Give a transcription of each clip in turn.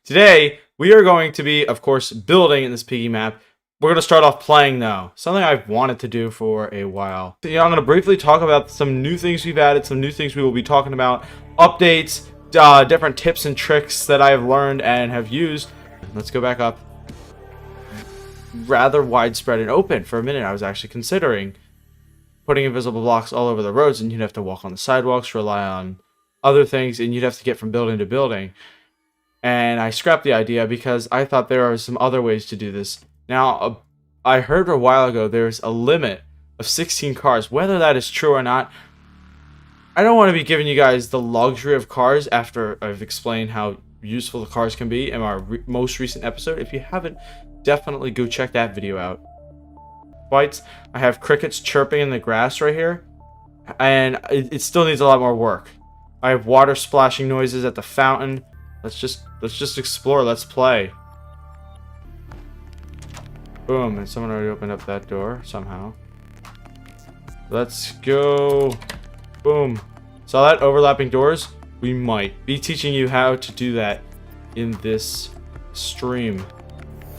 Today, we are going to be, of course, building in this Piggy map. We're going to start off playing, though. Something I've wanted to do for a while. So, I'm going to briefly talk about some new things we've added, some new things we will be talking about, updates, different tips and tricks that I have learned and have used. Let's go back up. Rather widespread and open. For a minute, I was actually considering putting invisible blocks all over the roads, and you'd have to walk on the sidewalks, rely on other things, and you'd have to get from building to building. And I scrapped the idea because I thought there are some other ways to do this. Now, I heard a while ago there's a limit of 16 cars. Whether that is true or not, I don't want to be giving you guys the luxury of cars after I've explained how useful the cars can be in our most recent episode. If you haven't, definitely go check that video out. Fights. I have crickets chirping in the grass right here, and it still needs a lot more work. I have water splashing noises at the fountain. Let's just explore. Let's play. Boom, and someone already opened up that door somehow. Let's go. Boom. Saw that? Overlapping doors? We might be teaching you how to do that in this stream.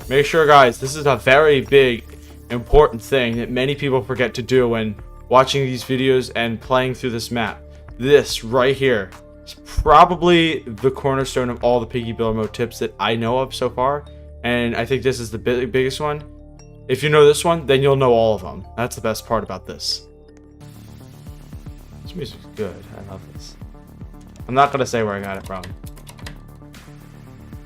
Make sure, guys, this is a very big, important thing that many people forget to do when watching these videos and playing through this map. This right here is probably the cornerstone of all the Piggy Build Mode tips that I know of so far, and I think this is the biggest one. If you know this one, then you'll know all of them. That's the best part about this. This music's good. I love this. I'm not gonna say where I got it from,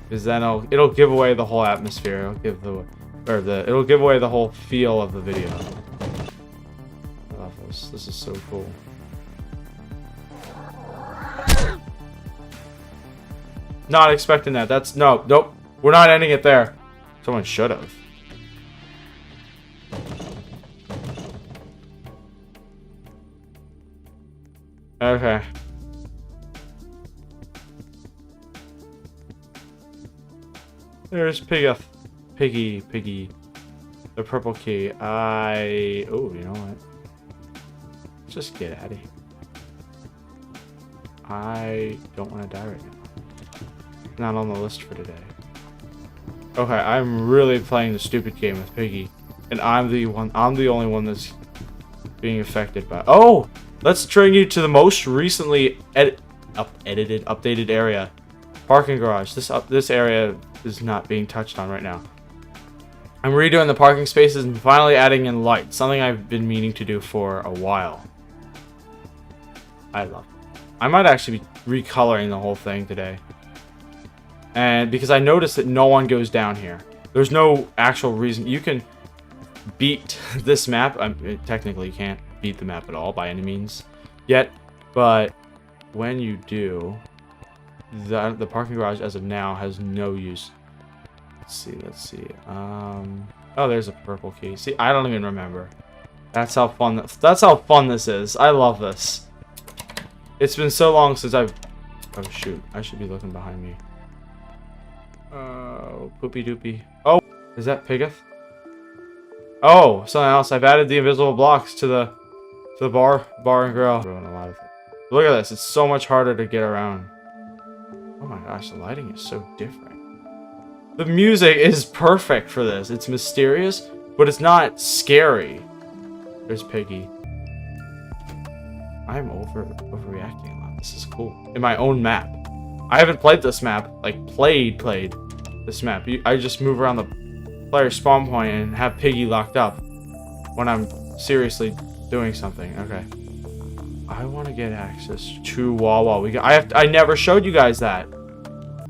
because then it'll give away the whole atmosphere. It'll give away the whole feel of the video. I love this. This is so cool. Not expecting that. Nope. We're not ending it there. Someone should have. Okay. There's Piggy. The purple key. Oh, you know what? Let's just get out of here. I don't want to die right now. Not on the list for today. Okay, I'm really playing the stupid game with Piggy, and I'm the only one that's being affected by. Oh, let's turn you to the most recently updated area, parking garage. This area is not being touched on right now. I'm redoing the parking spaces and finally adding in lights, something I've been meaning to do for a while. I love it. I might actually be recoloring the whole thing today. And because I noticed that no one goes down here. There's no actual reason. You can beat this map. Technically, you can't beat the map at all by any means yet. But when you do, the parking garage as of now has no use. Let's see. Oh, there's a purple key. See, I don't even remember. That's how fun this is. I love this. It's been so long since I've... Oh, shoot. I should be looking behind me. Oh, poopy doopy. Oh, is that Piggy? Oh, something else. I've added the invisible blocks to the bar and grill. Ruin a lot of it. Look at this. It's so much harder to get around. Oh my gosh, the lighting is so different. The music is perfect for this. It's mysterious, but it's not scary. There's Piggy. I'm overreacting a lot. This is cool. In my own map. I haven't played this map, like played this map. I just move around the player spawn point and have Piggy locked up when I'm seriously doing something. Okay. I want to get access to Wawa. I never showed you guys that.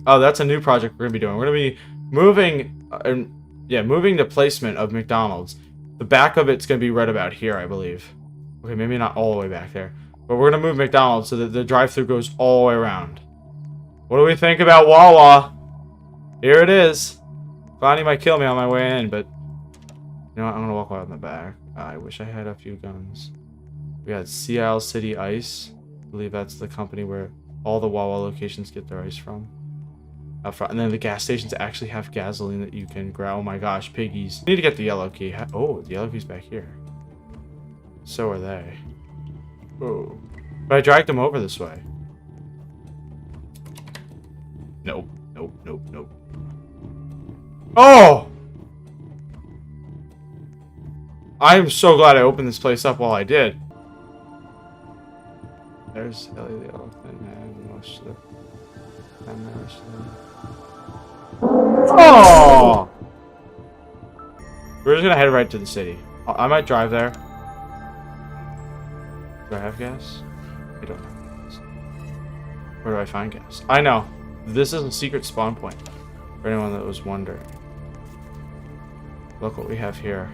Oh, that's a new project we're gonna be doing. We're gonna be moving, moving the placement of McDonald's. The back of it's gonna be right about here, I believe. Okay, maybe not all the way back there, but we're gonna move McDonald's so that the drive-through goes all the way around. What do we think about Wawa? Here it is. Bonnie might kill me on my way in, but you know what? I'm gonna walk out in the back. I wish I had a few guns. We got Seattle City Ice. I believe that's the company where all the Wawa locations get their ice from. Up front. And then the gas stations actually have gasoline that you can grab. Oh my gosh, Piggies. Need to get the yellow key. Oh, the yellow key's back here. So are they. Oh. But I dragged them over this way. Nope. Nope, nope, nope. Oh! I am so glad I opened this place up while I did. There's Ellie the elephant and most of the... Oh! We're just gonna head right to the city. I might drive there. Do I have gas? I don't have gas. Where do I find gas? I know. This is a secret spawn point. For anyone that was wondering. Look what we have here.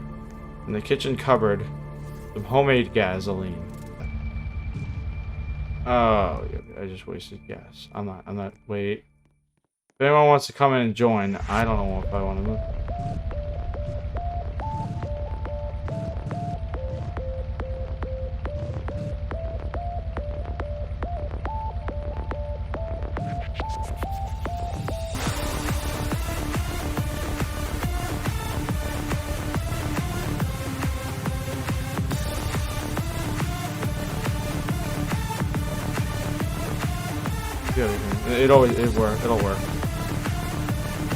In the kitchen cupboard, some homemade gasoline. Oh, I just wasted gas. I'm not, wait. If anyone wants to come in and join, I don't know if I want to move. It'll work.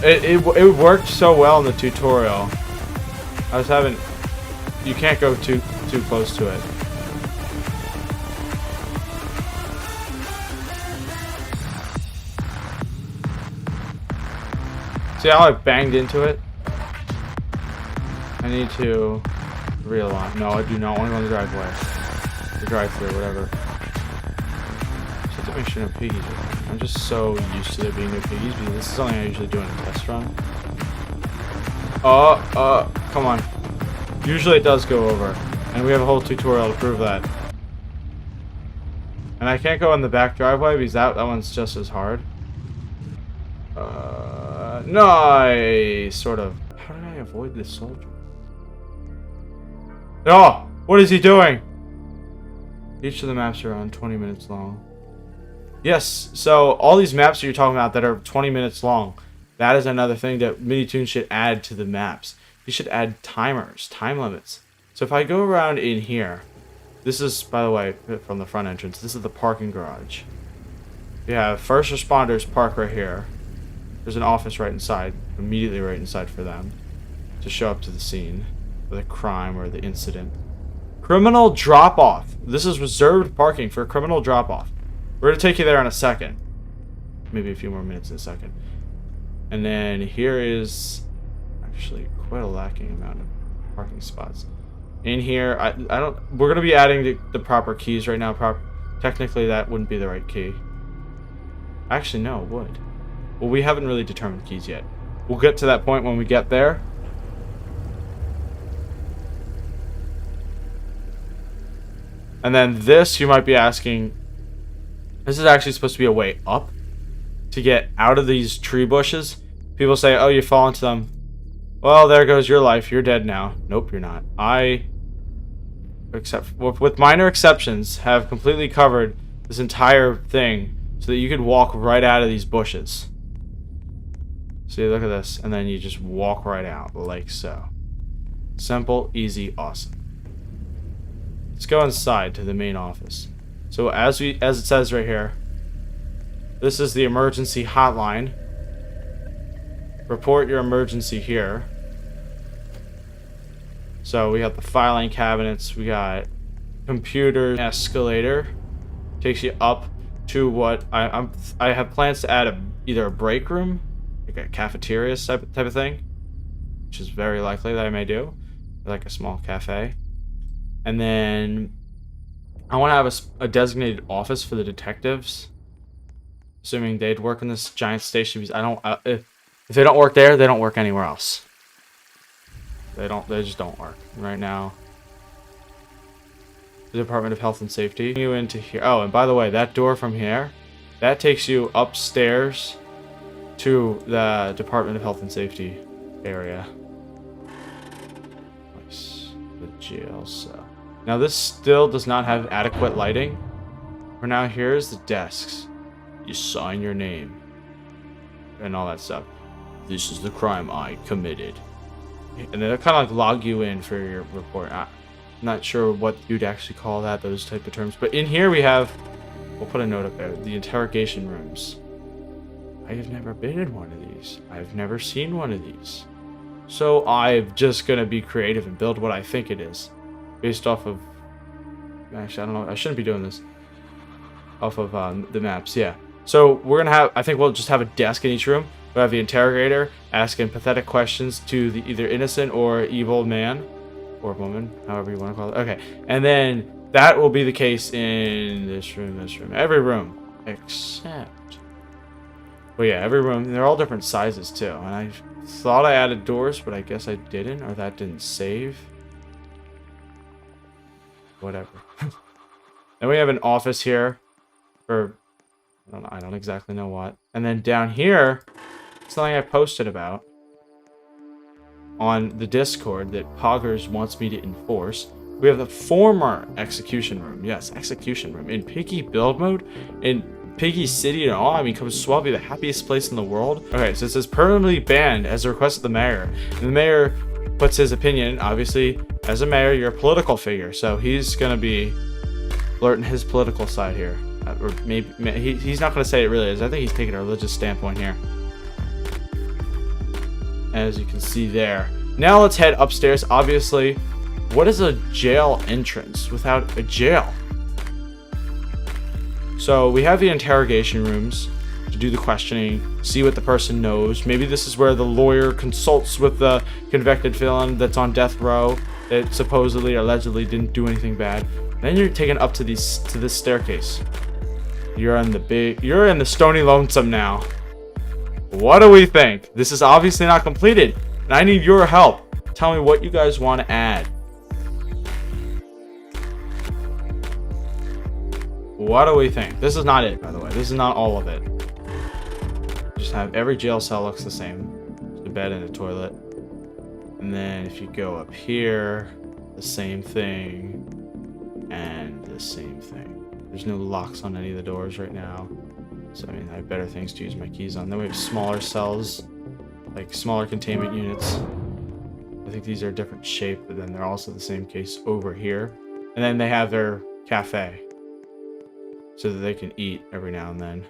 It worked so well in the tutorial. I was having, you can't go too close to it. See how I banged into it? I need to realign. No, I do not want to go in the driveway. The drive-thru, whatever. Just to make sure no piggies are there. I'm just so used to there being no piggies because this is something I usually do in a test run. Come on. Usually it does go over. And we have a whole tutorial to prove that. And I can't go in the back driveway because that one's just as hard. Nice! Sort of. How did I avoid this soldier? Oh! What is he doing? Each of the maps are around 20 minutes long. Yes, so all these maps that you're talking about that are 20 minutes long, that is another thing that Minitoon should add to the maps. You should add timers, time limits. So if I go around in here, this is, by the way, from the front entrance, this is the parking garage. You have first responders park right here. There's an office right inside, immediately right inside for them to show up to the scene for the crime or the incident. Criminal drop-off. This is reserved parking for criminal drop-off. We're going to take you there in a second. Maybe a few more minutes in a second. And then here is actually quite a lacking amount of parking spots. In here, I don't... We're going to be adding the proper keys right now. Technically, that wouldn't be the right key. Actually, no, it would. Well, we haven't really determined keys yet. We'll get to that point when we get there. And then this, you might be asking, this is actually supposed to be a way up to get out of these tree bushes. People say, oh, you fall into them. Well, there goes your life. You're dead now. Nope, you're not. I, except with minor exceptions, have completely covered this entire thing so that you could walk right out of these bushes. See, look at this. And then you just walk right out, like so. Simple, easy, awesome. Let's go inside to the main office. So as it says right here, this is the emergency hotline. Report your emergency here. So we got the filing cabinets, we got computer escalator. Takes you up to what I have plans to add either a break room, like a cafeteria type of thing, which is very likely that I may do, like a small cafe. And then I want to have a designated office for the detectives, assuming they'd work in this giant station. Because I don't, if they don't work there, they don't work anywhere else. They just don't work right now. The Department of Health and Safety. You into here. Oh, and by the way, that door from here, that takes you upstairs to the Department of Health and Safety area. Nice. The jail cell. Now this still does not have adequate lighting. For now, here's the desks. You sign your name and all that stuff. This is the crime I committed. And they'll kind of like log you in for your report. I'm not sure what you'd actually call that, those type of terms. But in here we have, we'll put a note up there, the interrogation rooms. I have never been in one of these. I've never seen one of these. So I'm just gonna be creative and build what I think it is. Based off of... Actually, I don't know. I shouldn't be doing this. Off of the maps, yeah. So we're gonna have... I think we'll just have a desk in each room. We'll have the interrogator asking pathetic questions to the either innocent or evil man. Or woman, however you want to call it. Okay. And then that will be the case in this room, every room. Except... Well, yeah, every room. They're all different sizes, too. And I thought I added doors, but I guess I didn't, or that didn't save. Whatever. Then we have an office here for... I don't exactly know what. And then down here, something I posted about on the Discord that Poggers wants me to enforce. We have the former execution room. Yes, execution room. In Piggy Build Mode, in Piggy City and all, I mean, comes Sᴜṕ, the happiest place in the world. Okay, so it says permanently banned as a request of the mayor. And the mayor puts his opinion, obviously, as a mayor, you're a political figure. So he's going to be blurting his political side here. Or maybe he's not going to say it really is. I think he's taking a religious standpoint here. As you can see there. Now let's head upstairs. Obviously, what is a jail entrance without a jail? So we have the interrogation rooms to do the questioning, see what the person knows. Maybe this is where the lawyer consults with the convicted felon that's on death row that supposedly or allegedly didn't do anything bad. Then you're taken up to this staircase. You're in the Stony Lonesome now. What do we think? This is obviously not completed, and I need your help. Tell me what you guys want to add. What do we think? This is not it, by the way. This is not all of it. Just have every jail cell looks the same. Just a bed and a toilet. And then if you go up here, the same thing. And the same thing. There's no locks on any of the doors right now. So, I mean, I have better things to use my keys on. Then we have smaller cells, like smaller containment units. I think these are a different shape, but then they're also the same case over here. And then they have their cafe, so that they can eat every now and then,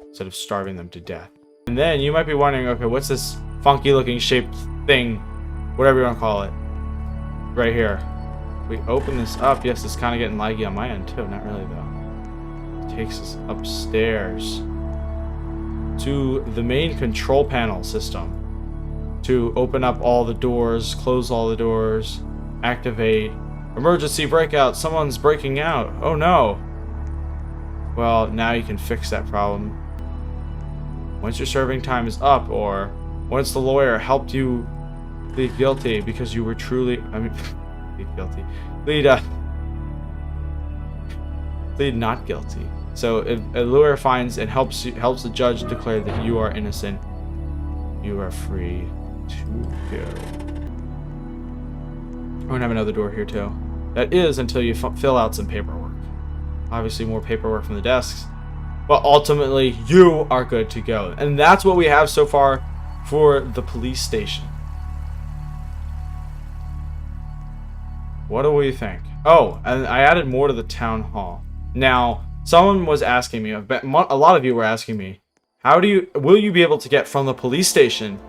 instead of starving them to death. And then you might be wondering, okay, what's this funky looking shaped thing, whatever you want to call it, right here. We open this up. Yes, it's kind of getting laggy on my end too. Not really though. Takes us upstairs to the main control panel system to open up all the doors, close all the doors, activate emergency breakout. Someone's breaking out. Oh no. Well, now you can fix that problem. Once your serving time is up, or once the lawyer helped you plead guilty because you were truly, plead guilty. Plead not guilty. So if a lawyer finds and helps the judge declare that you are innocent, you are free to go. We're gonna have another door here too. That is until you fill out some paperwork. Obviously more paperwork from the desks, but ultimately you are good to go. And that's what we have so far for the police station. What do we think? Oh, and I added more to the town hall. Now, someone was asking me, a lot of you were asking me, will you be able to get from the police station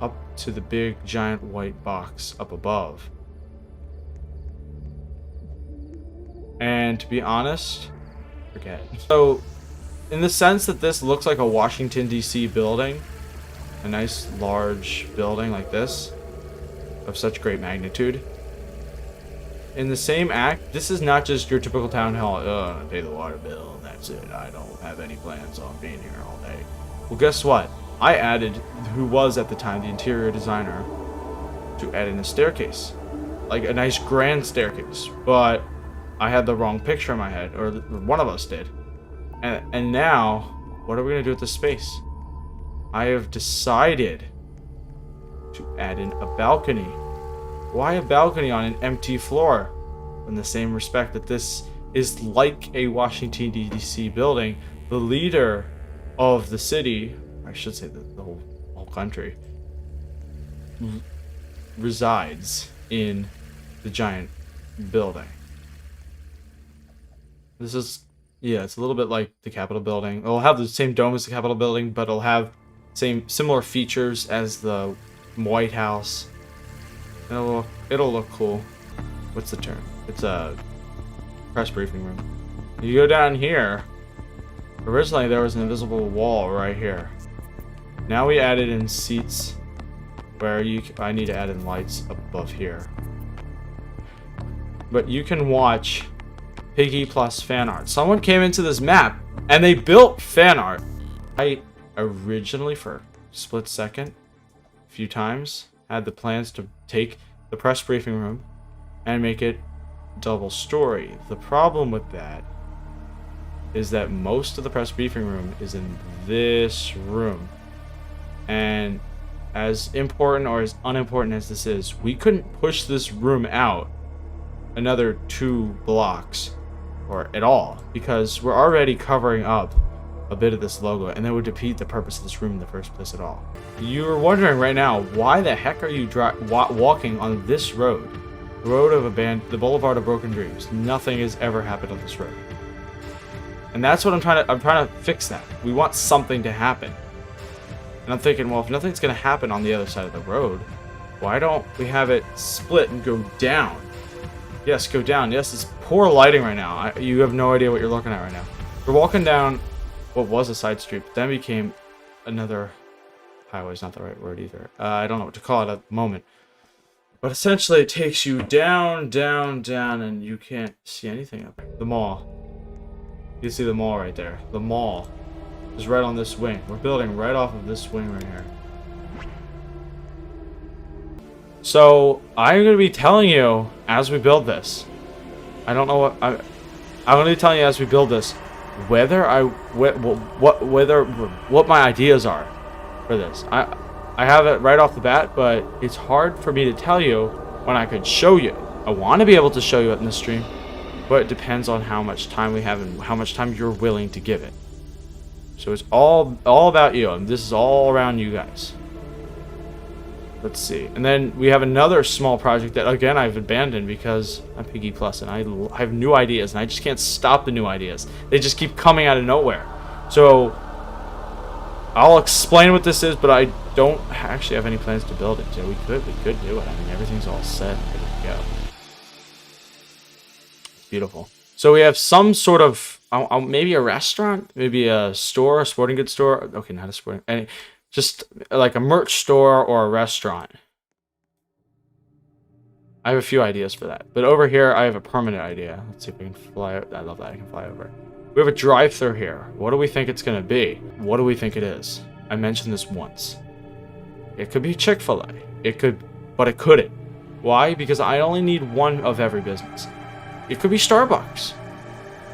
up to the big giant white box up above? And to be honest, forget. So, in the sense that this looks like a Washington, D.C. building, a nice large building like this, of such great magnitude, in the same act, this is not just your typical town hall, oh, I pay the water bill, and that's it, I don't have any plans on being here all day. Well, guess what? I added, who was at the time the interior designer, to add in a staircase. Like a nice grand staircase, but I had the wrong picture in my head, or one of us did. And now, what are we going to do with this space? I have decided to add in a balcony. Why a balcony on an empty floor? In the same respect that this is like a Washington, D.C. building, the leader of the city, I should say the whole country, resides in the giant building. This is Yeah, it's a little bit like the Capitol building. It'll have the same dome as the Capitol building, but it'll have similar features as the White House. It'll look cool. What's the term? It's a press briefing room. You go down here. Originally, there was an invisible wall right here. Now we added in seats where I need to add in lights above here. But you can watch Piggy plus fan art. Someone came into this map and they built fan art. I originally, for a split second, a few times, had the plans to take the press briefing room and make it double story. The problem with that is that most of the press briefing room is in this room. And as important or as unimportant as this is, we couldn't push this room out another 2 blocks or at all, because we're already covering up a bit of this logo, and that would defeat the purpose of this room in the first place at all. You're wondering right now, why the heck are you walking on this road? The road of the Boulevard of Broken Dreams. Nothing has ever happened on this road. And that's what I'm trying to fix that. We want something to happen. And I'm thinking, well, if nothing's going to happen on the other side of the road, why don't we have it split and go down? Yes, go down. Yes, it's poor lighting right now. You have no idea what you're looking at right now. We're walking down what was a side street, but then became another highway. Is not the right word either. I don't know what to call it at the moment. But essentially, it takes you down, down, down, and you can't see anything up there. The mall. You see the mall right there. The mall is right on this wing. We're building right off of this wing right here. So I'm going to be telling you as we build this. I don't know what I'm going to be telling you as we build this whether what my ideas are for this. I have it right off the bat, but it's hard for me to tell you when I could show you. I want to be able to show you it in the stream, but it depends on how much time we have and how much time you're willing to give it. So it's all about you, and this is all around you guys. Let's see. And then we have another small project that, again, I've abandoned because I'm Piggy Plus, and I have new ideas, and I just can't stop the new ideas. They just keep coming out of nowhere. So I'll explain what this is, but I don't actually have any plans to build it. So we could do it. I mean, everything's all set and ready to go. It's beautiful. So we have some sort of, maybe a restaurant, maybe a store, a sporting goods store. Okay, not a sporting, just like a merch store or a restaurant. I have a few ideas for that. But over here, I have a permanent idea. Let's see if we can fly. I love that I can fly over. We have a drive-thru here. What do we think it's going to be? What do we think it is? I mentioned this once. It could be Chick-fil-A. It could, but it couldn't. Why? Because I only need one of every business. It could be Starbucks.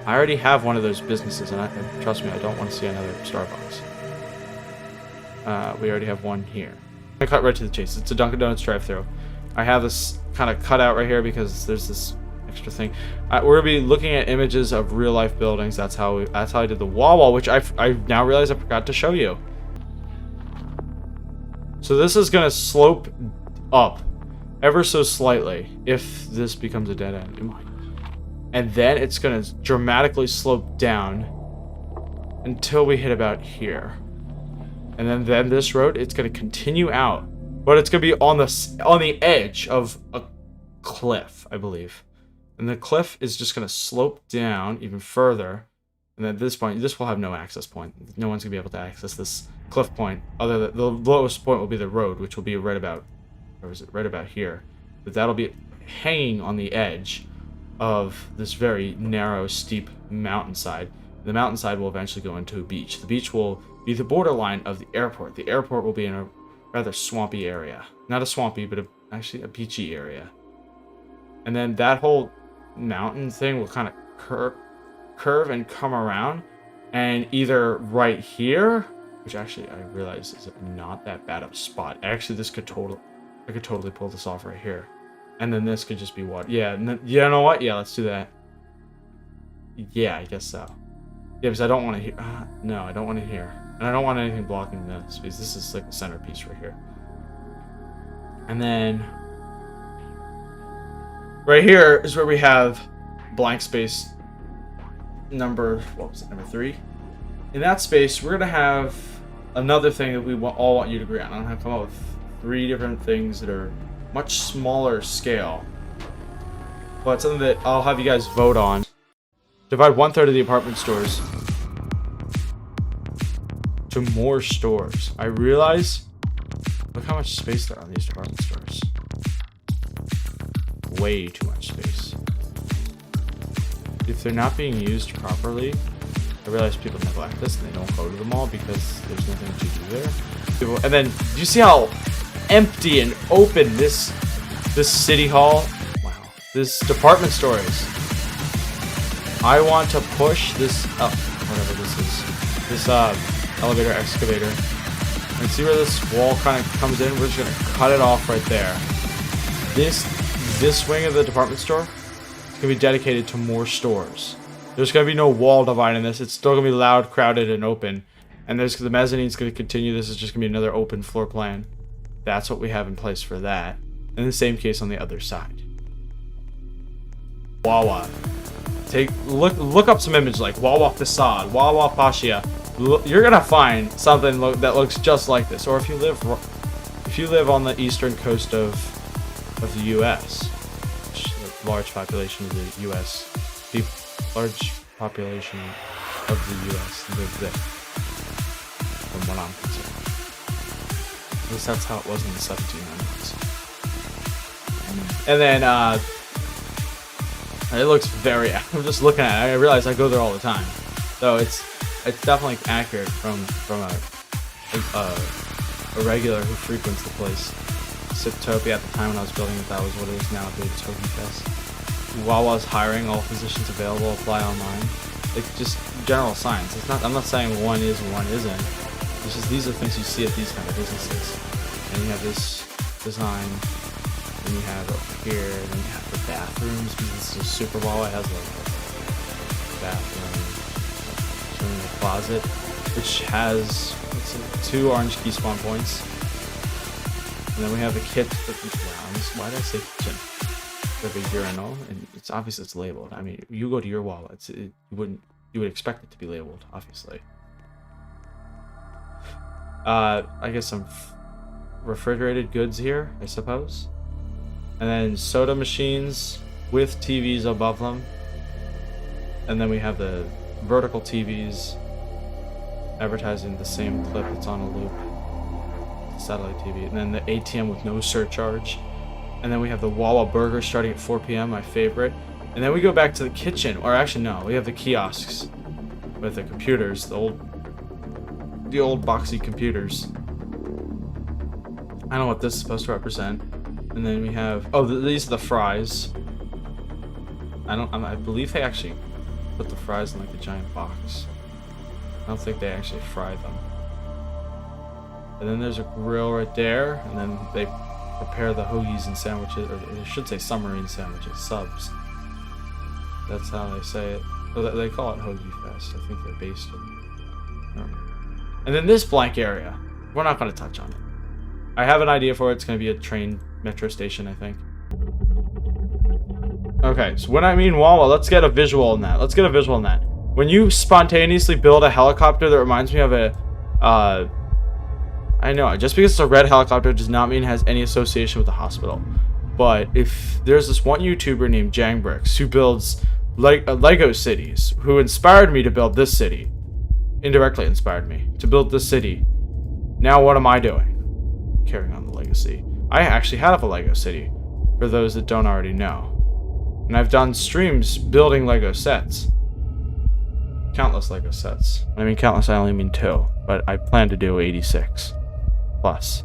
I already have one of those businesses, and trust me, I don't want to see another Starbucks. We already have one here. I cut right to the chase. It's a Dunkin' Donuts drive-thru. I have this kind of cut out right here because there's this extra thing. We're gonna be looking at images of real-life buildings. That's how I did the wall, which I now realize I forgot to show you. So this is gonna slope up ever so slightly if this becomes a dead end. And then it's gonna dramatically slope down until we hit about here. And then this road, it's gonna continue out, but it's gonna be on the edge of a cliff, I believe. And the cliff is just gonna slope down even further. And at this point, this will have no access point. No one's gonna be able to access this cliff point. Other than the lowest point will be the road, which will be right about, or is it right about here? But that'll be hanging on the edge of this very narrow, steep mountainside. The mountainside will eventually go into a beach. The beach will be the borderline of the airport. The airport will be in a rather swampy area. Not a swampy, but actually a beachy area. And then that whole mountain thing will kind of curve and come around. And either right here, which actually I realize is not that bad of a spot. Actually, I could totally pull this off right here. And then this could just be water. Yeah, you know what? Yeah, let's do that. Yeah, I guess so. Yeah, because I don't want to hear. No, I don't want to hear. And I don't want anything blocking this, because this is like the centerpiece right here. And then right here is where we have blank space what was it, number 3? In that space, we're gonna have another thing that we all want you to agree on. I'm gonna come up with 3 different things that are much smaller scale, but something that I'll have you guys vote on. Divide 1/3 of the apartment stores to more stores. I realize, look how much space there are on these department stores. Way too much space. If they're not being used properly, I realize people neglect this and they don't go to the mall because there's nothing to do there. And then, do you see how empty and open this city hall? Wow. This department store is. I want to push this up, whatever this is. This elevator excavator. And see where this wall kind of comes in? We're just gonna cut it off right there. This wing of the department store is gonna be dedicated to more stores. There's gonna be no wall dividing this. It's still gonna be loud, crowded, and open. And the mezzanine's gonna continue. This is just gonna be another open floor plan. That's what we have in place for that. And the same case on the other side. Wawa. Look up some images like Wawa Facade, Wawa Pasha. You're gonna find something that looks just like this. Or if you live on the eastern coast of the U.S., which is a large population of the U.S. Large population of the U.S. live there, from what I'm concerned. At least that's how it was in the 1700s. And then, it looks very, I'm just looking at it, I realize I go there all the time. So it's definitely accurate from a regular who frequents the place. Sᴜṕ at the time when I was building it, that was what it is now, the Toby Fest. Wawa's hiring, all positions available, apply online. Like, just general signs. I'm not saying one is and one isn't. It's just these are things you see at these kind of businesses. And you have this design, and you have over here, and then you have the bathrooms, because this is super Wawa. It has a bathroom, and a closet, which has 2 orange key spawn points. And then we have the kitchen. Why did I say kitchen? We have a urinal, and it's obviously it's labeled. I mean, you go to your wall, you would expect it to be labeled, obviously. I guess some refrigerated goods here, I suppose. And then soda machines with TVs above them. And then we have the vertical TVs advertising the same clip that's on a loop. Satellite TV. And then the ATM with no surcharge. And then we have the Wawa burger starting at 4 p.m., my favorite. And then we go back to the kitchen. Or actually, no, we have the kiosks with the computers, the old boxy computers. I don't know what this is supposed to represent. And then we have, these are the fries. I believe they actually put the fries in like a giant box. I don't think they actually fry them. And then there's a grill right there, and then they prepare the hoagies and sandwiches, or I should say submarine sandwiches, subs. That's how they say it. Well, they call it Hoagie Fest. I think they're based in. And then this blank area, we're not going to touch on it. I have an idea for it. It's going to be a train metro station, I think. Okay, so when I mean Wawa, let's get a visual on that. When you spontaneously build a helicopter that reminds me of a, I know, just because it's a red helicopter does not mean it has any association with the hospital. But if there's this one YouTuber named Jangbricks who builds Lego cities, who inspired me to build this city, indirectly inspired me to build this city. Now what am I doing? Carrying on the legacy. I actually have a Lego city, for those that don't already know. And I've done streams building Lego sets. Countless Lego sets. When I mean countless, I only mean 2, but I plan to do 86 plus.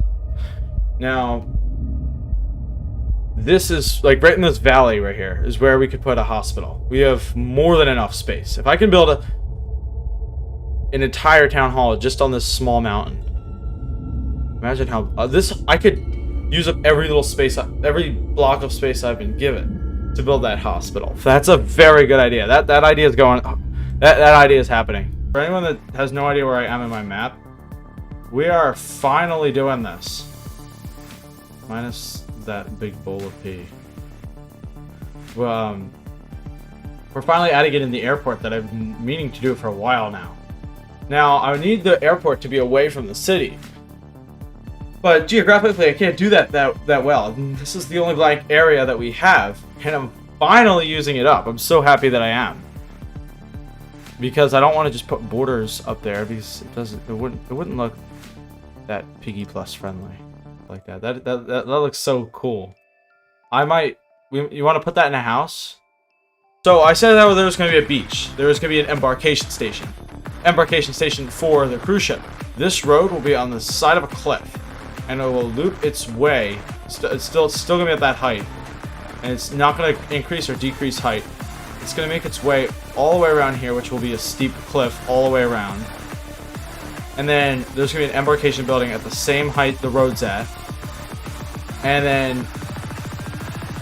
Now, this is like right in this valley right here is where we could put a hospital. We have more than enough space. If I can build an entire town hall just on this small mountain, imagine how I could use up every little space, every block of space I've been given to build that hospital. That's a very good idea. That idea is going. That idea is happening. For anyone that has no idea where I am in my map, we are finally doing this. Minus that big bowl of pee. Well, We're finally adding it in the airport that I've been meaning to do for a while now. Now, I need the airport to be away from the city. But geographically, I can't do that well. This is the only blank area that we have, and I'm finally using it up. I'm so happy that I am. Because I don't want to just put borders up there, because it wouldn't look that Piggy Plus friendly like that. That looks so cool. You want to put that in a house? So I said that there was going to be a beach. There was going to be an embarkation station. Embarkation station for the cruise ship. This road will be on the side of a cliff, and it will loop its way. It's still going to be at that height, and it's not going to increase or decrease height. It's going to make its way all the way around here, which will be a steep cliff all the way around. And then there's going to be an embarkation building at the same height the road's at. And then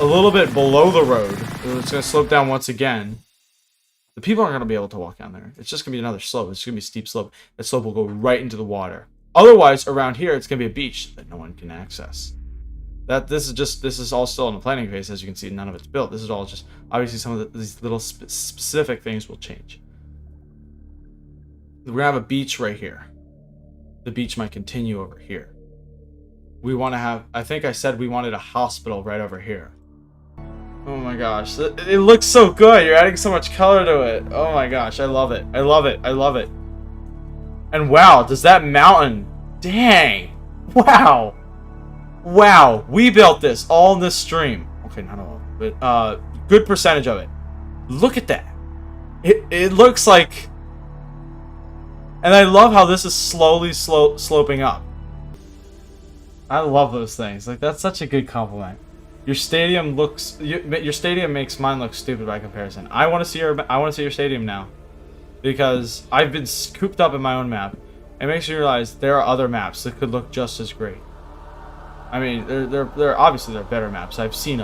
a little bit below the road, it's going to slope down once again. The people aren't going to be able to walk down there. It's just going to be another slope. It's going to be a steep slope. That slope will go right into the water. Otherwise, around here, it's going to be a beach that no one can access. This is all still in the planning phase. As you can see, none of it's built. This is all just, obviously some of these little specific things will change. We're gonna have a beach right here. The beach might continue over here. We want to have, I think I said we wanted a hospital right over here. Oh my gosh, it looks so good. You're adding so much color to it. Oh my gosh, I love it. I love it. I love it. And wow, does that mountain, dang, wow. Wow, we built this all in this stream. Okay, not all, but good percentage of it. Look at that. It looks like, and I love how this is slowly sloping up. I love those things. Like, that's such a good compliment. Your stadium looks, your stadium makes mine look stupid by comparison. I want to see your stadium now, because I've been cooped up in my own map. It makes you realize there are other maps that could look just as great. I mean, they're obviously they're better maps. I've seen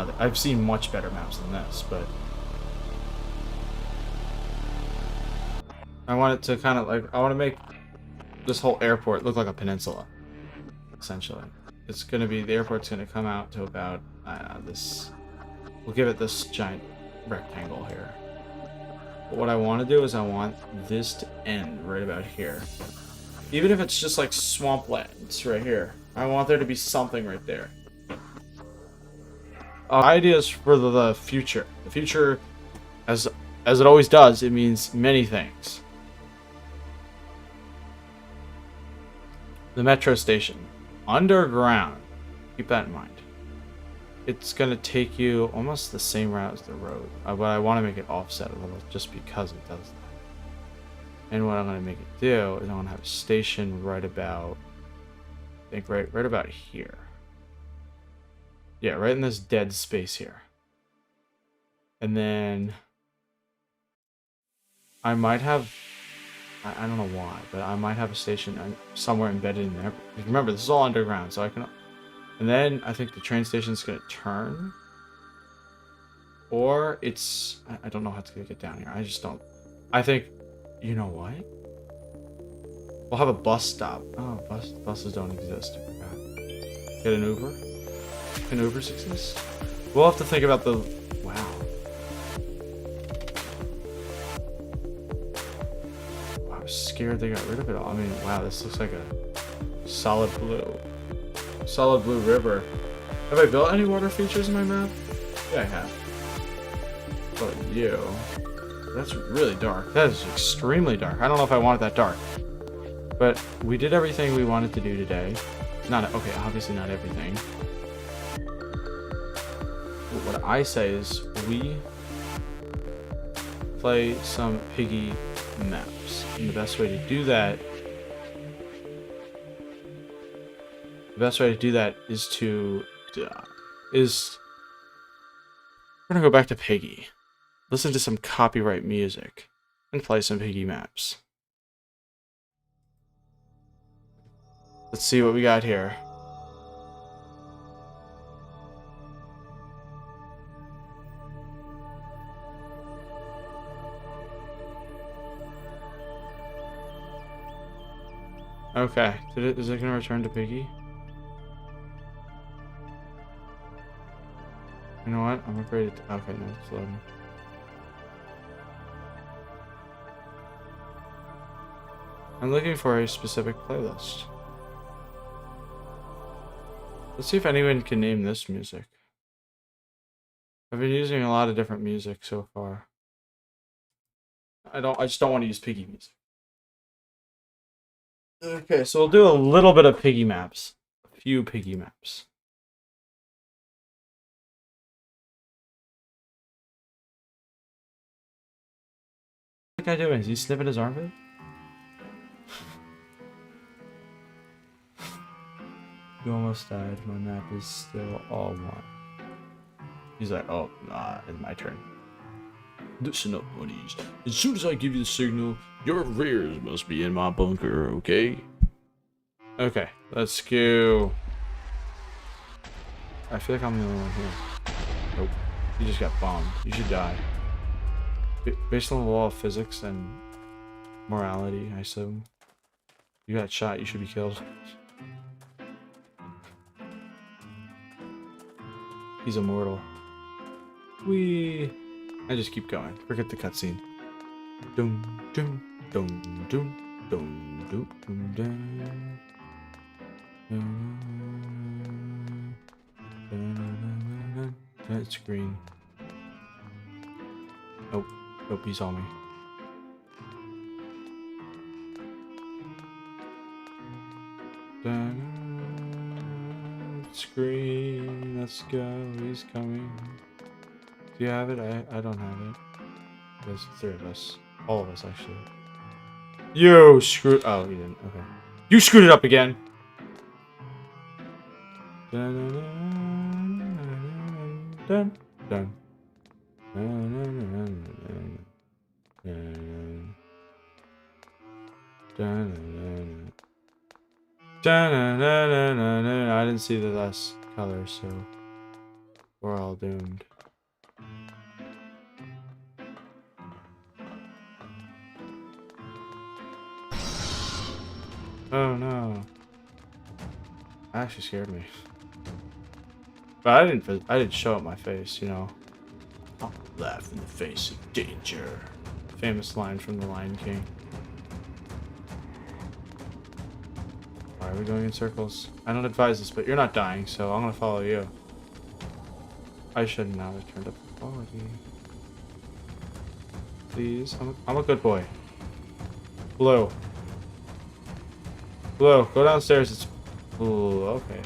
much better maps than this, but I want it to kind of like, I want to make this whole airport look like a peninsula, essentially. It's gonna be, the airport's gonna come out to about this. We'll give it this giant rectangle here. But what I want to do is I want this to end right about here, even if it's just like swamplands right here. I want there to be something right there. Ideas for the future. The future, as it always does, it means many things. The metro station. Underground. Keep that in mind. It's going to take you almost the same route as the road. But I want to make it offset a little just because it does that. And what I'm going to make it do is I'm going to have a station right about, I think right about here. Yeah, right in this dead space here. And then I might have, I don't know why, but I might have a station somewhere embedded in there. Remember, this is all underground, so I can, and then I think the train station is going to turn. Or it's, I don't know how it's going to get down here. I just don't, I think, you know what? We'll have a bus stop. Oh, buses don't exist. I forgot. Get an Uber? Can Ubers exist? We'll have to think about the... Wow. I was scared they got rid of it all. I mean, wow, this looks like a solid blue river. Have I built any water features in my map? Yeah, I have. But you... That's really dark. That is extremely dark. I don't know if I want it that dark. But we did everything we wanted to do today. Okay, obviously not everything. But what I say is we play some Piggy maps. And the best way to do that is to we're gonna go back to Piggy, listen to some copyright music, and play some Piggy maps. Let's see what we got here. Okay, is it gonna return to Piggy? You know what? I'm afraid it... Okay, no, it's loading. I'm looking for a specific playlist. Let's see if anyone can name this music. I've been using a lot of different music so far. I just don't want to use Piggy music. Okay, so we'll do a little bit of Piggy maps. A few Piggy maps. What's that guy doing? Is he sniffing his armpit? You almost died. My map is still all one. He's like, oh, nah, it's my turn. Listen up, buddies. As soon as I give you the signal, your rears must be in my bunker, okay? Okay, let's go. I feel like I'm the only one here. Nope. You just got bombed. You should die. Based on the law of physics and morality, I assume. You got shot, you should be killed. He's immortal. Wee. I just keep going. Forget the cutscene. Dum dum dum dum dum dum dum dum. That's green. Nope. Nope, he saw me. It's green. Let's go. He's coming. Do you have it? I don't have it. There's 3 of us. All of us, actually. You screwed. Oh, you didn't. Okay. You screwed it up again. Dun dun dun. I didn't see the last color, so we're all doomed. Oh no. That actually scared me. But I didn't show up my face, you know. I'll laugh in the face of danger. Famous line from The Lion King. Why are we going in circles? I don't advise this, but you're not dying, so I'm gonna follow you. I shouldn't now have turned up the quality. Please, I'm a good boy. Blue. Blue, go downstairs. It's blue. Okay.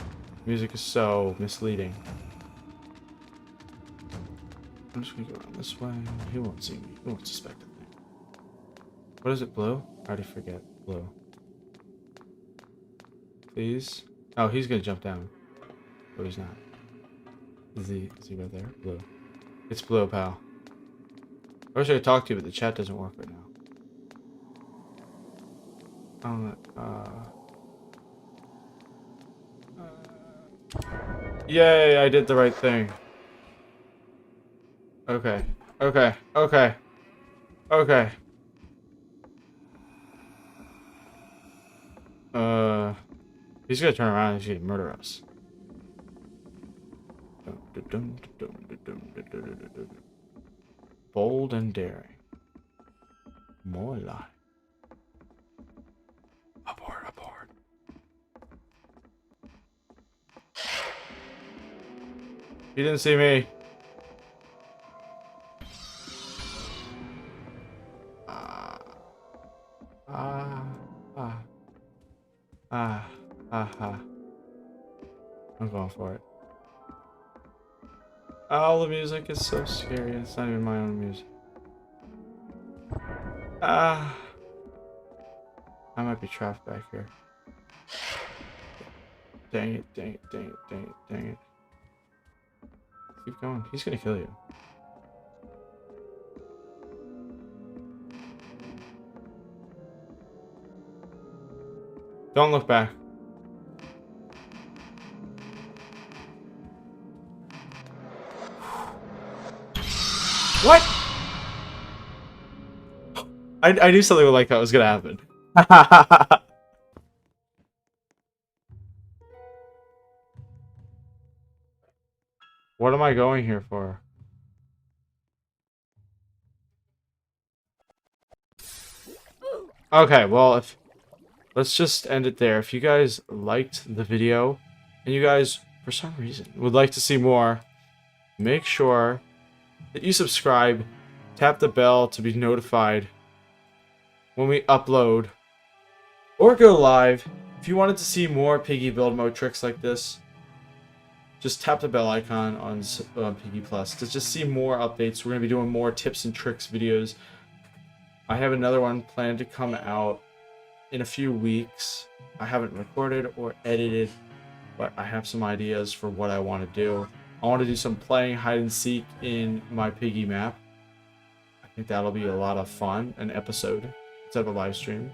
Music is so misleading. I'm just gonna go around this way. He won't see me. He won't suspect a thing. What is it, blue? I already forget. Blue. Please. Oh, he's gonna jump down. Oh, he's not. Is he right there? Blue. It's blue, pal. I wish I could talk to you, but the chat doesn't work right now. Yay, I did the right thing. Okay. Okay. Okay. Okay. He's gonna turn around and he's gonna murder us. Bold and daring. More lie. Aboard, aboard. He didn't see me. I'm going for it. Oh, the music is so scary. It's not even my own music. I might be trapped back here. Dang it, dang it, dang it, dang it, dang it. Keep going. He's gonna kill you. Don't look back. What? I knew something like that was gonna happen. What am I going here for? Okay, well, let's just end it there. If you guys liked the video, and you guys, for some reason, would like to see more, make sure that you subscribe, tap the bell to be notified when we upload, or go live. If you wanted to see more Piggy Build Mode tricks like this, just tap the bell icon on Piggy Plus to just see more updates. We're going to be doing more tips and tricks videos. I have another one planned to come out in a few weeks. I haven't recorded or edited, but I have some ideas for what I want to do. I want to do some playing hide and seek in my Piggy map. I think that'll be a lot of fun, an episode instead of a live stream.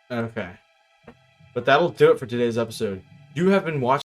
Okay. But that'll do it for today's episode. You have been watching